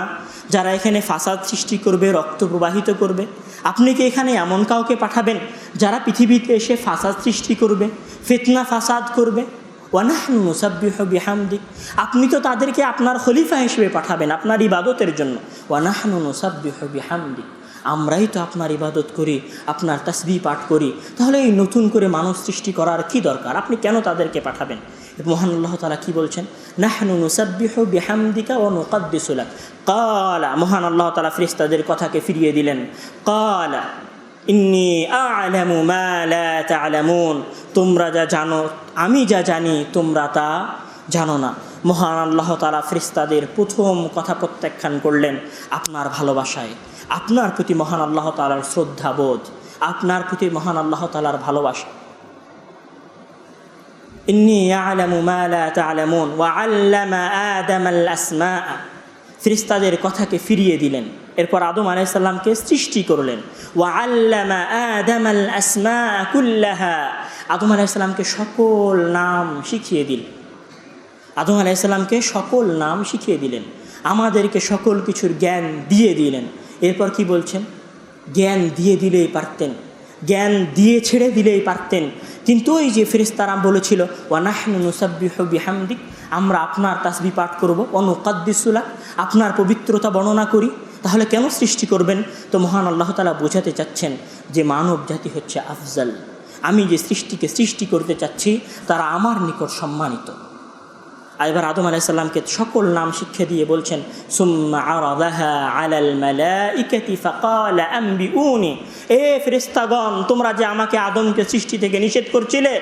যারা এখানে ফাসাদ সৃষ্টি করবে, রক্ত প্রবাহিত করবে। আপনি কি এখানে এমন কাউকে পাঠাবেন যারা পৃথিবীতে এসে ফাসাদ সৃষ্টি করবে, ফিতনা ফাসাদ করবে। ওয়া নাহনু নুসাব্বিহু বিহামদিক, আপনি তো তাদেরকে আপনার খলিফা হিসেবে পাঠাবেন আপনার ইবাদতের জন্য। ওয়া নাহনু নুসাব্বিহু বিহামদিক, আমরাই তো আপনার ইবাদত করি, আপনার তাসবিহ পাঠ করি, তাহলে এই নতুন করে মানুষ সৃষ্টি করার কি দরকার, আপনি কেন তাদেরকে পাঠাবেন? মহান আল্লাহ তাআলা কি বলছেন, নাহনু নুসাব্বিহু বিহামদিকা ওয়া নুকদ্দিসু লাক। ক্বালা, মহান আল্লাহ তাআলা ফেরেশতাদের কথাকে ফিরিয়ে দিলেন, ক্বালা ইন্নী আ'লামু মা লা তা'লামুন, তোমরা যা জানো আমি যা জানি তোমরা তা জানো না। মহান আল্লাহ তাআলা ফেরেশতাদের প্রথম কথা প্রত্যাখ্যান করলেন আপনার ভালোবাসায়, আপনার প্রতি মহান আল্লাহ তাআলার শ্রদ্ধাবোধ, আপনার প্রতি মহান আল্লাহ তাআলার ভালোবাসা। ইন্নী আ'লামু মা লা তা'লামুন ওয়া 'আল্লামা আদামাল আসমা, ফেরেশতাদের কথাকে ফিরিয়ে দিলেন। এরপর আদম আলাইহিস সালামকে সৃষ্টি করলেন। ওয়া আল্লামা আদামাল আসমা কুল্লাহা, আদম আলাইহিস সালামকে সকল নাম শিখিয়ে দিলেন। আদম আলাইহিস সালামকে সকল নাম শিখিয়ে দিলেন, আমাদেরকে সকল কিছুর জ্ঞান দিয়ে দিলেন। এরপর কি বলছেন, জ্ঞান দিয়ে দিলেই পারতেন, জ্ঞান দিয়ে ছেড়ে দিলেই পারতেন, কিন্তু ওই যে ফেরেশতারা বলেছিল ওয়া নাহনু নুসাব্বিহু বিহামদিক, আমরা আপনার তাসবিহ পাঠ করব, ওয়া নুকদ্দিসু লাক, আপনার পবিত্রতা বর্ণনা করি, তাহলে কেন সৃষ্টি করবেন? তো মহান আল্লাহ তাআলা বোঝাতে চাচ্ছেন যে মানব জাতি হচ্ছে আফজাল, আমি যে সৃষ্টিকে সৃষ্টি করতে চাচ্ছি তারা আমার নিকট সম্মানিত। এবার আদম আলাইহিস সালামকে সকল নাম শিক্ষা দিয়ে বলছেন সুম্মা আরাদাহা আলাল মালাইকাতি ফাকালা আনবিউনি, এ ফেরেশতাগণ, তোমরা যে আমাকে আদমকে সৃষ্টি থেকে নিষেধ করছিলে,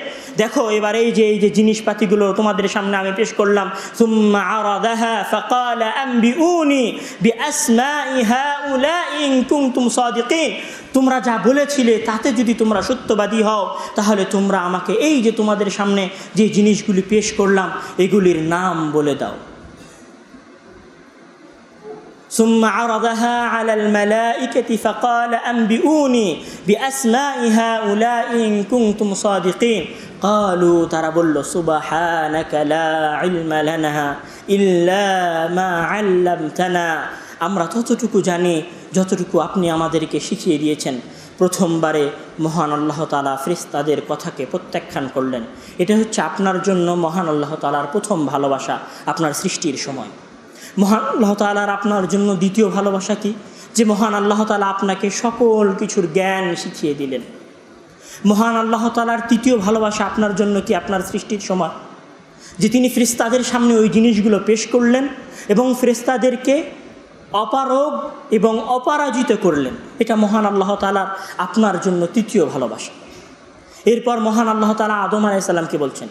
দেখো এবার এই যে জিনিসপাতিগুলো তোমাদের সামনে আমি পেশ করলাম। সুম্মা আরাদাহা ফাকালা আনবিউনি বিআসমাই হাউলাই ইন কুনতুম সাদিকিন, তোমরা যা বলেছিলে তাতে যদি তোমরা সত্যবাদী হও তাহলে তোমরা আমাকে এই যে তোমাদের সামনে যে জিনিসগুলি পেশ করলাম এগুলির নাম বলে দাও। সুম্মা আরাদাহা আলাল মালাইকাতি ফাকালা আনবিউনি বিআসমাই হাউলাই ইন কুনতুম সাদিকিন, ক্বালু, তারা বলল সুবহানাকা লা ইলমা লানা ইল্লা মা আল্লামতানা, আমরা ততটুকু জানি যতটুকু আপনি আমাদেরকে শিখিয়ে দিয়েছেন। প্রথমবারে মহান আল্লাহ তাআলা ফেরেশতাদের কথাকে প্রত্যাখ্যান করলেন। এটা হচ্ছে আপনার জন্য মহান আল্লাহ তাআলার প্রথম ভালোবাসা আপনার সৃষ্টির সময়। মহান আল্লাহ তাআলার আপনার জন্য দ্বিতীয় ভালোবাসা কি, যে মহান আল্লাহ তাআলা আপনাকে সকল কিছুর জ্ঞান শিখিয়ে দিলেন। মহান আল্লাহ তাআলার তৃতীয় ভালোবাসা আপনার জন্য কি, আপনার সৃষ্টির সময় যে তিনি ফেরেশতাদের সামনে ওই জিনিসগুলো পেশ করলেন এবং ফেরেশতাদেরকে অপারগ এবং অপরাজিত করলেন। এটা মহান আল্লাহ তাআলার আপনার জন্য তৃতীয় ভালোবাসা। এরপর মহান আল্লাহ তাআলা আদম আলাইহিস সালামকে বলছেন,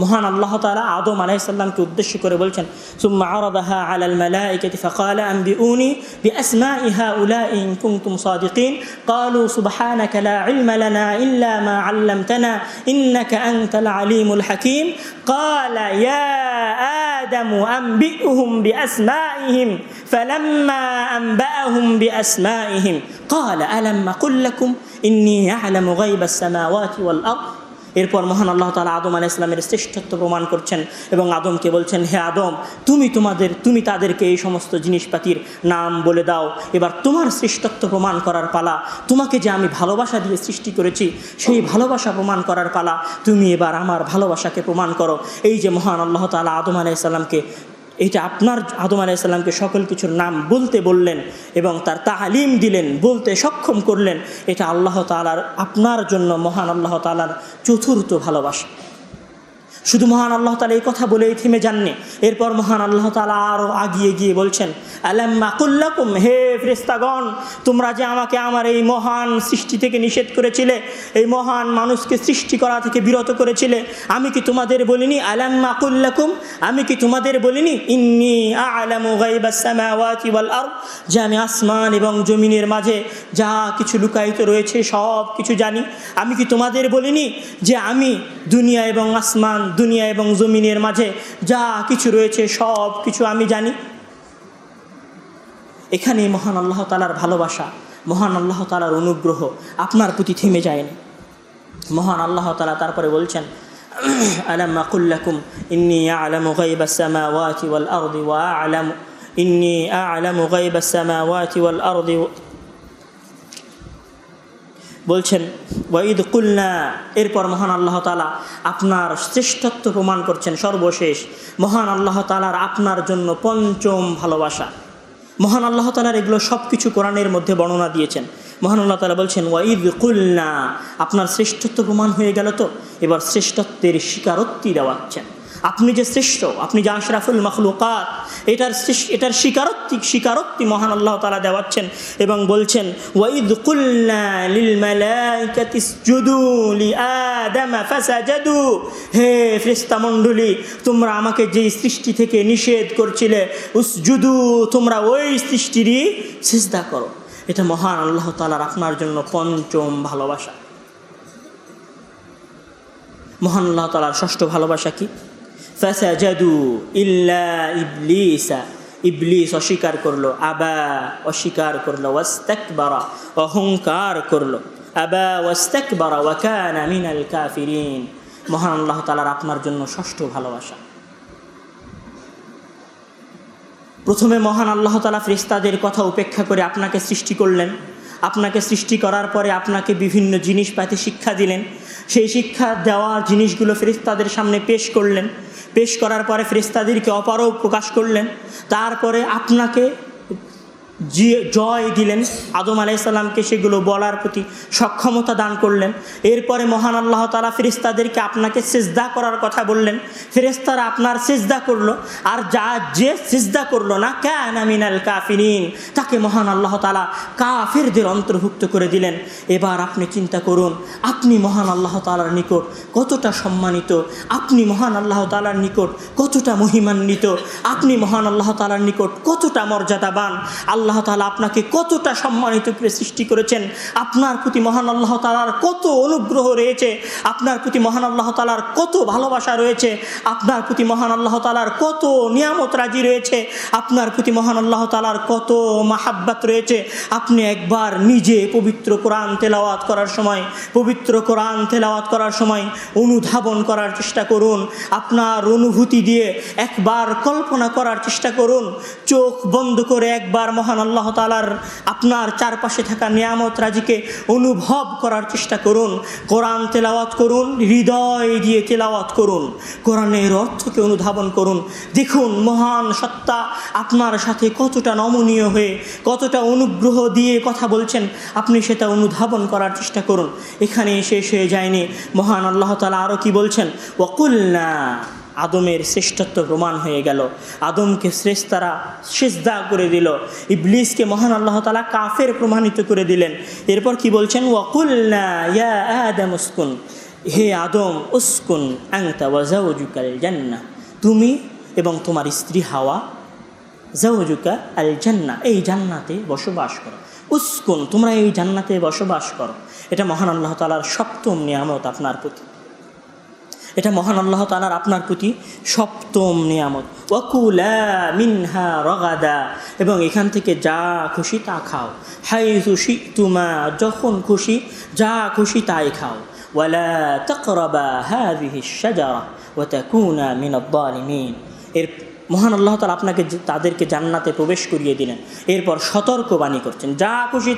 মহান আল্লাহ তাআলা আদম আলাইহিস সালামকে উদ্দেশ্য করে বলছেন সুম্মা আরাদাহা আলাল মালাইকাতি ফাকালা আনবিউনি বিআসমাই হাউলাই ইন কুনতুম সাদিকিন, ক্বালু সুবহানাকা লা ইলমা লানা ইল্লা মা আল্লামতানা ইন্নাকা আনতাল আলিমুল হাকীম, ক্বালা ইয়া আদামু আনবিউহুম বিআসমাইহিম ফালাম্মা আনবাআহুম বিআসমাইহিম ক্বালা আলাম আকুল লাকুম ইন্নী আ'লামু গায়বাস সামাওয়াতি ওয়াল আরদ এরপর মহান আল্লাহ তাআলা আদম আলাইহিস সালামের শ্রেষ্ঠত্ব প্রমাণ করছেন এবং আদমকে বলছেন, হে আদম, তুমি তাদেরকে এই সমস্ত জিনিসপাতির নাম বলে দাও। এবার তোমার শ্রেষ্ঠত্ব প্রমাণ করার পালা। তোমাকে যে আমি ভালোবাসা দিয়ে সৃষ্টি করেছি, সেই ভালোবাসা প্রমাণ করার পালা। তুমি এবার আমার ভালোবাসাকে প্রমাণ করো। এই যে মহান আল্লাহ তাআলা আদম আলাইহিস সালামকে আদম আলাইহিস সালামকে সকল কিছুর নাম বলতে বললেন এবং তার তালিম দিলেন, বলতে সক্ষম করলেন। এটা আল্লাহ তাআলার আপনার জন্য মহান আল্লাহ তাআলার চতুর্থ ভালোবাসা। শুধু মহান আল্লাহ তাআলা এই কথা বলেই থেমে যাননি। এরপর মহান আল্লাহ তাআলা আরও আগিয়ে গিয়ে বলছেন, আলাম আকুল লাকুম, হে ফেরেশতাগণ, তোমরা যে আমাকে আমার এই মহান সৃষ্টি থেকে নিষেধ করেছিলে, এই মহান মানুষকে সৃষ্টি করা থেকে বিরত করেছিলে, আমি কি তোমাদের বলিনি? আলাম আকুল লাকুম, আমি কি তোমাদের বলিনি? ইন্নী আ'লামু গায়বাস সামাওয়াতি ওয়াল আরদ, যে আমি আসমান এবং জমিনের মাঝে যা কিছু লুকায়িত রয়েছে সব কিছু জানি। আমি কি তোমাদের বলিনি যে আমি দুনিয়া এবং আসমান, দুনিয়া এবং জমিনের মাঝে যা কিছু রয়েছে সব কিছু আমি জানি? এখানে মহান আল্লাহ তাআলার ভালোবাসা, মহান আল্লাহ তাআলার অনুগ্রহ আপনার প্রতি থেমে যায়নি। মহান আল্লাহ তাআলা তারপরে বলছেন, আলাম আকুল লাকুম ইন্নী আ'লামু গায়বাস সামাওয়াতি ওয়াল আরদি আ'লামু গায়বাস সামাওয়াতি ওয়াল আরদি, বলছেন ওয়াইদ কুলনা। এরপর মহান আল্লাহ তাআলা আপনার শ্রেষ্ঠত্ব প্রমাণ করছেন। সর্বশেষ মহান আল্লাহ তাআলার আপনার জন্য পঞ্চম ভালোবাসা। মহান আল্লাহ তাআলার এগুলো সব কিছু কোরআনের মধ্যে বর্ণনা দিয়েছেন। মহান আল্লাহ তাআলা বলছেন, ওয়াইদ কুলনা, আপনার শ্রেষ্ঠত্ব প্রমাণ হয়ে গেল। তো এবার শ্রেষ্ঠত্বের স্বীকারোক্তি দেওয়াচ্ছেন। আপনি যে শ্রেষ্ঠ, আপনি যে আশরাফুল মাখলুকাত, এটার স্বীকারোক্তি মহান আল্লাহ তাআলা দেওয়াচ্ছেন এবং বলছেন, ওয়াইদ কুলনা লিল মালাইকাতি ইসজুদু লিআদাম ফাসাজাদু, হে ফেরেশতা মণ্ডলী, তোমরা আমাকে যেই সৃষ্টি থেকে নিষেধ করছিলে, উসজুদু, তোমরা ওই সৃষ্টিরই সিজদা করো। এটা মহান আল্লাহ তাআলার আপনার জন্য পঞ্চম ভালোবাসা। মহান আল্লাহ তাআলার ষষ্ঠ ভালোবাসা কি? ফাসাজাদু ইল্লা ইবলিসা, ইবলিস অস্বীকার করলো, আবা অস্বীকার করলো, ওয়াস্তাকবারা অহংকার করলো, আবা ওয়াস্তাকবারা ওয়া কানা মিনাল কাফিরিন। মহান আল্লাহ তাআলার আপনার জন্য ষষ্ঠ ভালোবাসা। প্রথমে মহান আল্লাহ তাআলা ফেরেশতাদের কথা উপেক্ষা করে আপনাকে সৃষ্টি করলেন। আপনাকে সৃষ্টি করার পরে আপনাকে বিভিন্ন জিনিসপাতি শিক্ষা দিলেন। সেই শিক্ষা দেওয়ার জিনিসগুলো ফেরেশতাদের সামনে পেশ করলেন। পেশ করার পরে ফেরেশতাদেরকে অপারগ প্রকাশ করলেন। তারপরে আপনাকে জয় দিলেন, আদম আলাইহিস সালামকে সেগুলো বলার প্রতি সক্ষমতা দান করলেন। এরপরে মহান আল্লাহ তাআলা ফেরেশতাদেরকে আপনাকে সিজদা করার কথা বললেন। ফেরেশতারা আপনার সিজদা করলো, আর যে সিজদা করলো না, কানা মিনাল কাফিরিন, তাকে মহান আল্লাহ তাআলা কাফেরদের অন্তর্ভুক্ত করে দিলেন। এবার আপনি চিন্তা করুন, আপনি মহান আল্লাহ তাআলার নিকট কতটা সম্মানিত, আপনি মহান আল্লাহ তাআলার নিকট কতটা মহিমান্বিত, আপনি মহান আল্লাহ তাআলার নিকট কতটা মর্যাদাবান। আল্লাহ তাআলা আপনাকে কতটা সম্মানিত করে সৃষ্টি করেছেন। আপনার প্রতি মহান আল্লাহ তাআলার কত অনুগ্রহ রয়েছে, আপনার প্রতি মহান আল্লাহ তাআলার কত ভালোবাসা রয়েছে, আপনার প্রতি মহান আল্লাহ তাআলার কত নিয়ামত রাজি রয়েছে, আপনার প্রতি মহান আল্লাহ তাআলার কত মাহাব্বত রয়েছে। আপনি একবার নিজে পবিত্র কোরআন তেলাওয়াত করার সময় অনুধাবন করার চেষ্টা করুন। আপনার অনুভূতি দিয়ে একবার কল্পনা করার চেষ্টা করুন। চোখ বন্ধ করে একবার মহান আল্লাহ তাআলার আপনার চারপাশে থাকা নিয়ামত রাজিকে অনুভব করার চেষ্টা করুন। কোরআন তেলাওয়াত করুন, হৃদয় দিয়ে তেলাওয়াত করুন, কোরআনের অর্থকে অনুধাবন করুন। দেখুন মহান সত্তা আপনার সাথে কতটা নমনীয় হয়ে, কতটা অনুগ্রহ দিয়ে কথা বলছেন, আপনি সেটা অনুধাবন করার চেষ্টা করুন। এখানে শেষ হয়ে যায়নি, মহান আল্লাহ তাআলা আরও কি বলছেন? ওয়াকুলনা, আদমের শ্রেষ্ঠত্ব প্রমাণ হয়ে গেল। আদমকে শ্রেষ্ঠতারা সিজদা করে দিল, ইবলিসকে মহান আল্লাহ তাআলা কাফের প্রমাণিত করে দিলেন। এরপর কি বলছেন? ওয়াকুলনা ইয়া আদম উসকুন, হে আদম, উসকুন আনতা ওয়া যাওজুকাল জান্নাহ, তুমি এবং তোমার স্ত্রী হাওয়া, যাওজুকা আল জান্নাহ, এই জান্নাতে বসবাস করো। উসকুন, তোমরা এই জান্নাতে বসবাস করো। এটা মহান আল্লাহ তাআলার সপ্তম নিয়ামত আপনার প্রতি। এটা মহান আল্লাহ তাআলার আপনার প্রতি সপ্তম নিয়ামত। ওয়াকুলা মিনহা রাগাদা, এবং এখান থেকে যা খুশি তা খাও। হাইযু শিতুমা, যখন খুশি যা খুশি তাই খাও। ওয়ালা তাকরাবা হাযিহি শাজারা ওয়া তাকুনা মিনাদ যালিমিন। এর মহান আল্লাহ তাআলা আপনাকে তাদেরকে জান্নাতে প্রবেশ করিয়ে দিলেন। এরপর সতর্কবাণী করছেন, যা খুশি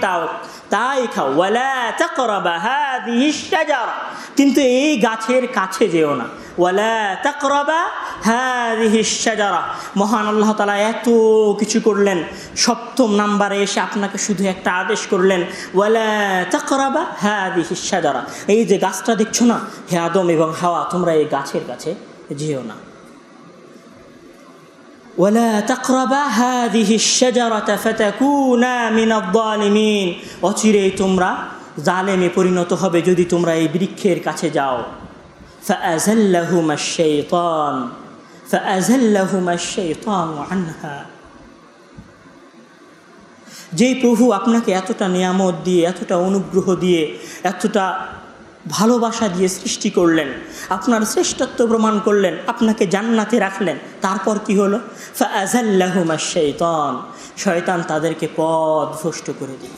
তাই খাও, ওয়ালা তাকরাবা হাযিহি শাজারা, কিন্তু এই গাছের কাছে যেও না। ওয়ালা তাকরাবা হাযিহি শাজারা, মহান আল্লাহ তাআলা এত কিছু করলেন, সপ্তম নাম্বারে এসে আপনাকে শুধু একটা আদেশ করলেন, ওয়ালা তাকরাবা হাযিহি শাজারা, এই যে গাছটা দেখছো না হে আদম এবং হাওয়া, তোমরা এই গাছের কাছে যেও না। ওয়ালা তাকরাবা হাযিহি শাজারাতা ফাতাকুনা মিনাদ যালিমিন, অচিরেই তোমরা জালেমে পরিণত হবে যদি তোমরা এই বৃক্ষের কাছে যাও। فأزلهما الشيطان عنها, যেই প্রভু আপনাকে এতটা নিয়ামত দিয়ে, এতটা অনুগ্রহ দিয়ে, এতটা ভালোবাসা দিয়ে সৃষ্টি করলেন, আপনার শ্রেষ্ঠত্ব প্রমাণ করলেন, আপনাকে জান্নাতে রাখলেন, তারপর কি হলো? ফাআযাল্লাহুমা শাইতান, শয়তান তাদেরকে পথভ্রষ্ট করে দিল।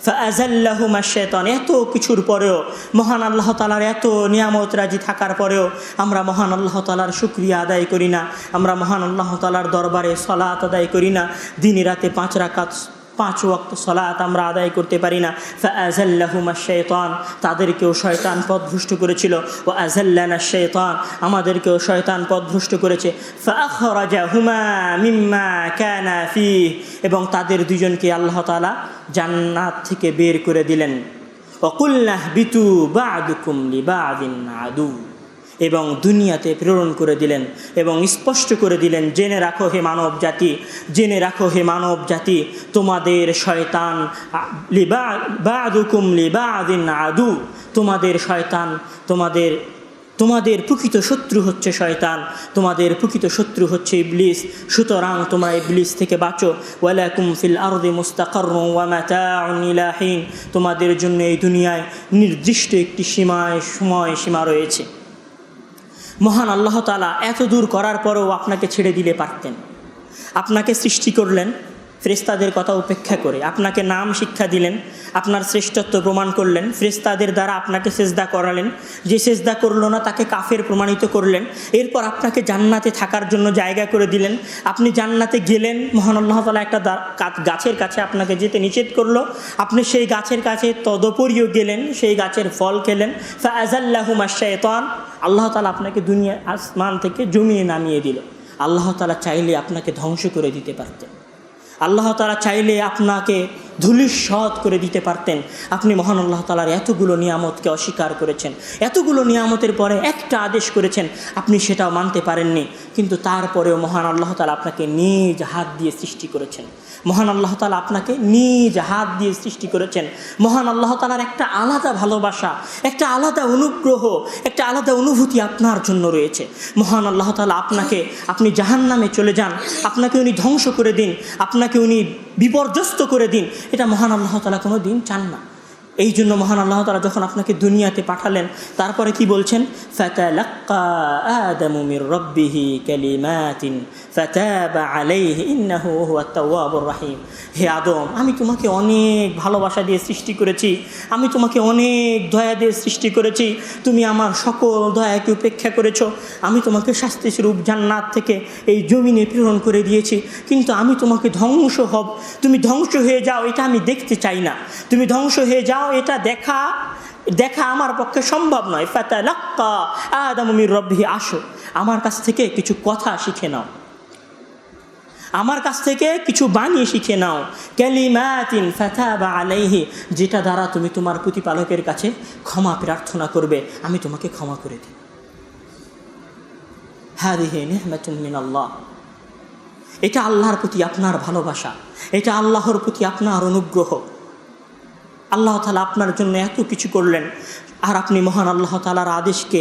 ফাআযাল্লাহুমা শাইতান, এত কিছুর পরেও, মহান আল্লাহ তাআলার এত নিয়ামত রাজি থাকার পরেও আমরা মহান আল্লাহ তাআলার শুকরিয়া আদায় করি না, আমরা মহান আল্লাহ তাআলার দরবারে সালাত আদায় করি না, দিনে রাতে 5 রাকাত 5 ওয়াক্ত সালাত আমরা আদায় করতে পারি না। ফাআযাল্লাহুমা শাইতান, তাদেরকেও শয়তান পথভ্রষ্ট করেছিল। ওয়া আযাল্লানা শাইতান, আমাদেরকেও শয়তান পথভ্রষ্ট করেছে। ফাআখরাজাহুমা মিম্মা কানা ফীহ, এবং তাদের দুজনকে আল্লাহ তাআলা জান্নাত থেকে বের করে দিলেন। ওয়া কুলনা ইহবিতু বা'দুকুম লিবা'দিন আদু, এবং দুনিয়াতে প্রেরণ করে দিলেন এবং স্পষ্ট করে দিলেন, জেনে রাখো হে মানব জাতি, জেনে রাখো হে মানব জাতি, তোমাদের শয়তান বা'দুকুম লিবা'দিন আদু, তোমাদের শয়তান, তোমাদের প্রকৃত শত্রু হচ্ছে শয়তান, তোমাদের প্রকৃত শত্রু হচ্ছে ইবলিস। সুতরাং তোমরা ইবলিস থেকে বাঁচো। ওয়ালাকুম ফিল আরদি মুস্তাকাররুন ওয়া মাতাউন ইলা হিন, তোমাদের জন্য এই দুনিয়ায় নির্দিষ্ট একটি সময়সীমা রয়েছে। মহান আল্লাহ তাআলা এত দূর করার পরেও আপনাকে ছেড়ে দিলে পারতেন। আপনাকে সৃষ্টি করলেন ফেরেশতাদের কথা উপেক্ষা করে, আপনাকে নাম শিক্ষা দিলেন, আপনার শ্রেষ্ঠত্ব প্রমাণ করলেন, ফেরেশতাদের দ্বারা আপনাকে সেজদা করালেন, যে সেজদা করলো না তাকে কাফের প্রমাণিত করলেন। এরপর আপনাকে জান্নাতে থাকার জন্য জায়গা করে দিলেন। আপনি জান্নাতে গেলেন, মহান আল্লাহ তাআলা একটা গাছের কাছে আপনাকে যেতে নিষেধ করলো, আপনি সেই গাছের কাছে তদপরিও গেলেন, সেই গাছের ফল খেলেন। ফাআযাল্লাহুমা শাইতান, আল্লাহ তাআলা আপনাকে দুনিয়া আসমান থেকে জমিনে নামিয়ে দিল। আল্লাহ তাআলা চাইলে আপনাকে ধ্বংস করে দিতে পারতেন, আল্লাহ তাআলা চাইলে আপনাকে ধূলিসাৎ করে দিতে পারতেন। আপনি মহান আল্লাহ তাআলার এতগুলো নিয়ামতকে অস্বীকার করেছেন, এতগুলো নিয়ামতের পরে একটা আদেশ করেছেন, আপনি সেটাও মানতে পারেননি। কিন্তু তারপরেও মহান আল্লাহ তাআলা আপনাকে নিজ হাত দিয়ে সৃষ্টি করেছেন, মহান আল্লাহ তাআলা আপনাকে নিজ হাত দিয়ে সৃষ্টি করেছেন। মহান আল্লাহ তাআলার একটা আলাদা ভালোবাসা, একটা আলাদা অনুগ্রহ, একটা আলাদা অনুভূতি আপনার জন্য রয়েছে। মহান আল্লাহ তাআলা আপনি জাহান্নামে চলে যান, আপনাকে উনি ধ্বংস করে দিন, আপনাকে উনি বিপর্যস্ত করে দিন, এটা মহান আল্লাহ তাআলা কোনো দিন চান না। এই জন্য মহান আল্লাহ তাআলা যখন আপনাকে দুনিয়াতে পাঠালেন, তারপরে কি বলছেন? ফাতালাক্কা আদামু মির রাব্বিহি কালিমাতিন ফাতাবা আলাইহি ইন্নাহু হুয়াত তাওয়াবুর রহিম। হে আদম, আমি তোমাকে অনেক ভালোবাসা দিয়ে সৃষ্টি করেছি, আমি তোমাকে অনেক দয়া দিয়ে সৃষ্টি করেছি, তুমি আমার সকল দয়াকে উপেক্ষা করেছো, আমি তোমাকে শাস্তিস্বরূপ জান্নাত থেকে এই জমিনে প্রেরণ করে দিয়েছি, কিন্তু আমি তোমাকে তুমি ধ্বংস হয়ে যাও এটা আমি দেখতে চাই না, তুমি ধ্বংস হয়ে যাও এটা দেখা আমার পক্ষে সম্ভব নয়। ফাতালাক্কা আদামু মির রাব্বিহি, আসো আমার কাছ থেকে কিছু কথা শিখে নাও, আমার কাছ থেকে কিছু বাণী শিখে নাও। কালিমাতিন ফাতাবা আলাইহি, যেটা দ্বারা তুমি তোমার প্রতিপালকের কাছে ক্ষমা প্রার্থনা করবে, আমি তোমাকে ক্ষমা করে দেব। হাদিহি নিহমাতুন মিনাল্লাহ, এটা আল্লাহর প্রতি আপনার ভালোবাসা, এটা আল্লাহর প্রতি আপনার অনুগ্রহ। আল্লাহ তাআলা আপনার জন্য এত কিছু করলেন, আর আপনি মহান আল্লাহ তাআলার আদেশকে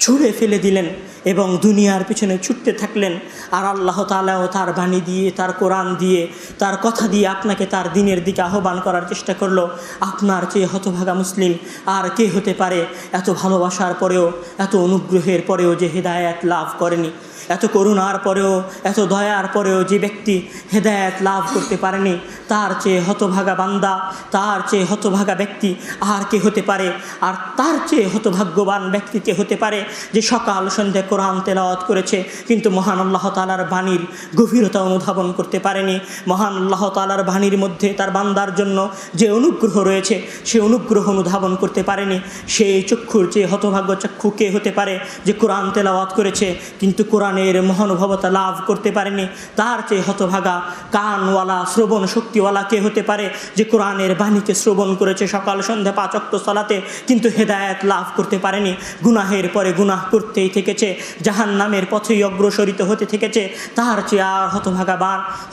ছুঁড়ে ফেলে দিলেন এবং দুনিয়ার পিছনে ছুটতে থাকলেন। আর আল্লাহ তাআলাও তার বাণী দিয়ে, তার কোরআন দিয়ে, তার কথা দিয়ে আপনাকে তার দিনের দিকে আহ্বান করার চেষ্টা করলো। আপনার চেয়ে হতভাগা মুসলিম আর কে হতে পারে? এত ভালোবাসার পরেও, এত অনুগ্রহের পরেও যে হেদায়েত লাভ করেনি, এত করুণার পরেও, এত দয়ার পরেও যে ব্যক্তি হেদায়েত লাভ করতে পারেনি, তার চেয়ে হতভাগা বান্দা, তার চেয়ে হতভাগা ব্যক্তি আর কে হতে পারে? আর তার চেয়ে হতভাগ্যবান ব্যক্তি কে হতে পারে যে সকাল সন্ধ্যে কোরআন তেলাওয়াত করেছে কিন্তু মহান আল্লাহ তাআলার বাণীর গভীরতা অনুধাবন করতে পারেনি। মহান আল্লাহ তাআলার বাণীর মধ্যে তার বান্দার জন্য যে অনুগ্রহ রয়েছে সে অনুগ্রহ অনুধাবন করতে পারেনি। সেই চক্ষুর চেয়ে হতভাগ্য চক্ষু কে হতে পারে যে কোরআন তেলাওয়াত করেছে কিন্তু কোরআনের মহানুভবতা লাভ করতে পারেনি। তার চেয়ে হতভাগা কানওয়ালা, শ্রবণ শক্তিওয়ালা কে হতে পারে যে কোরআনের বাণীকে শ্রবণ করেছে সকাল সন্ধ্যা 5 ওয়াক্ত সালাতে কিন্তু হেদায়েত লাভ করতে পারেনি। গুনাহের পরে গুনাহ করতেই থেকেছে, জাহান্নামের পথেই অগ্রসরিত হতে থেকেছে। তার চেয়ে আর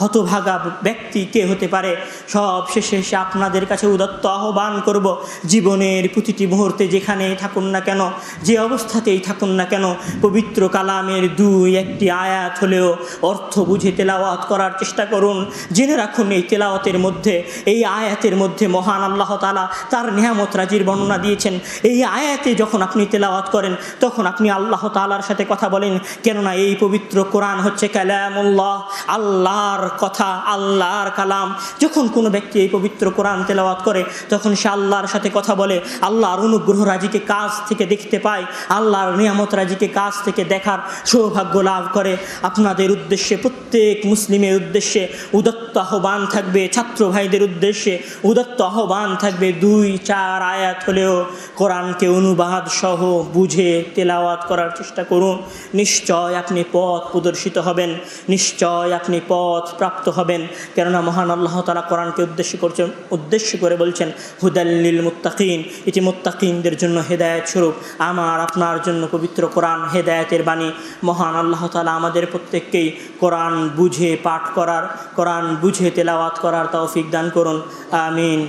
হতভাগা ব্যক্তি কে হতে পারে? সব শেষে এসে আপনাদের কাছে উদাত্ত আহ্বান করব, জীবনের প্রতিটি মুহূর্তে যেখানেই থাকুন না কেন, যে অবস্থাতেই থাকুন না কেন, পবিত্র কালামের 2-1টি আয়াত হলেও অর্থ বুঝে তেলাওয়াত করার চেষ্টা করুন। জেনে রাখুন এই তেলাওয়াতের মধ্যে, এই আয়াতের মধ্যে মহান আল্লাহ তাআলা তার নিয়ামত রাজির বর্ণনা দিয়েছেন। এই আয়াতে যখন আপনি তেলাওয়াত করেন তখন আপনি আল্লাহ তাআলার সাথে কথা বলেন, কেননা এই পবিত্র কোরআন হচ্ছে কালামুল্লাহ, আল্লাহর কথা, আল্লাহর কালাম। যখন কোনো ব্যক্তি এই পবিত্র কোরআন তেলাওয়াত করে তখন সে আল্লাহর সাথে কথা বলে, আল্লাহর অনুগ্রহ রাজিকে কাছ থেকে দেখতে পায়, আল্লাহর নিয়ামত রাজিকে কাছ থেকে দেখার সৌভাগ্য লাভ করে। আপনাদের উদ্দেশ্যে, প্রত্যেক মুসলিমের উদ্দেশ্যে উদাত্ত আহ্বান থাকবে, ছাত্র ভাইদের উদ্দেশ্যে উদাত্ত আহ্বান থাকবে, 2-4 আয়াত হলেও কোরআনকে অনুবাদ সহ বুঝে তেলাওয়াত করার চেষ্টা করুন। নিশ্চয় আপনি পথ প্রদর্শিত হবেন, নিশ্চয় আপনি পথ প্রাপ্ত হবেন। কেননা মহান আল্লাহ তাআলা কোরআনকে উদ্দেশ্য করে বলছেন হুদাল্লিল মুত্তাকিন, এটি মুত্তাকিনদের জন্য হেদায়েত স্বরূপ। আমার আপনার জন্য পবিত্র কোরআন হেদায়েতের বাণী। মহান আল্লাহ তাআলা আমাদের প্রত্যেককেই কোরআন বুঝে পাঠ করার, কোরআন বুঝে তেলাওয়াত করার তৌফিক দান করুন। আমিন।